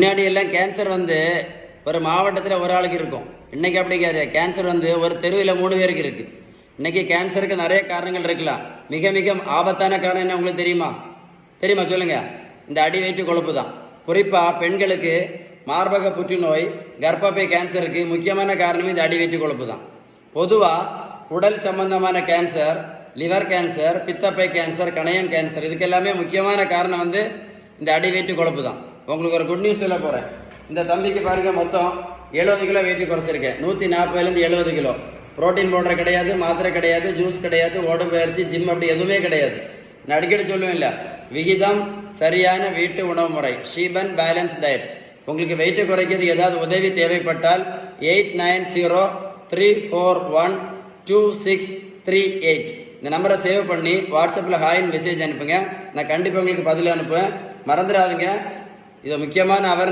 முன்னாடி எல்லாம் கேன்சர் ஒரு மாவட்டத்தில் ஒரு ஆளுக்கு இருக்கும். இன்னைக்கு அப்படி கிடையாது. கேன்சர் ஒரு தெருவில் 3 பேருக்கு இருக்கு. இன்னைக்கு கேன்சருக்கு நிறைய காரணங்கள் இருக்கலாம். மிக மிக ஆபத்தான காரணம் என்ன உங்களுக்கு தெரியுமா சொல்லுங்க. இந்த அடி வயிற்று கொழுப்பு தான். குறிப்பாக பெண்களுக்கு மார்பக புற்றுநோய், கர்ப்பப்பை கேன்சருக்கு முக்கியமான காரணம் இந்த அடி வயிற்று கொழுப்பு தான். பொதுவாக உடல் சம்பந்தமான கேன்சர், லிவர் கேன்சர், பித்தப்பை கேன்சர், கணையம் கேன்சர், இதுக்கு எல்லாமே முக்கியமான காரணம் இந்த அடி வயிற்று கொழுப்பு தான். உங்களுக்கு ஒரு குட் நியூஸ் சொல்ல போகிறேன். இந்த தம்பிக்கு பாருங்கள், மொத்தம் 70 கிலோ வெயிட் குறைச்சிருக்கேன். 140லேருந்து 70 கிலோ. ப்ரோட்டீன் பவுடர் கிடையாது, மாத்திரை கிடையாது, ஜூஸ் கிடையாது, உடற்பயிற்சி, ஜிம் அப்படி எதுவுமே கிடையாது. நான் அடிக்கடி சொல்லுவேன் இல்லை, விகிதம் சரியான வீட்டு உணவு முறை, ஷீபன் பேலன்ஸ் டயட். உங்களுக்கு வெயிட்டை குறைக்கிறது ஏதாவது உதவி தேவைப்பட்டால் 8903412638 இந்த நம்பரை சேவ் பண்ணி வாட்ஸ்அப்பில் ஹாய்னு மெசேஜ் அனுப்புங்க. நான் கண்டிப்பாக உங்களுக்கு பதில் அனுப்புவேன். மறந்துடாதுங்க. இது முக்கியமான அவேர்னஸ்.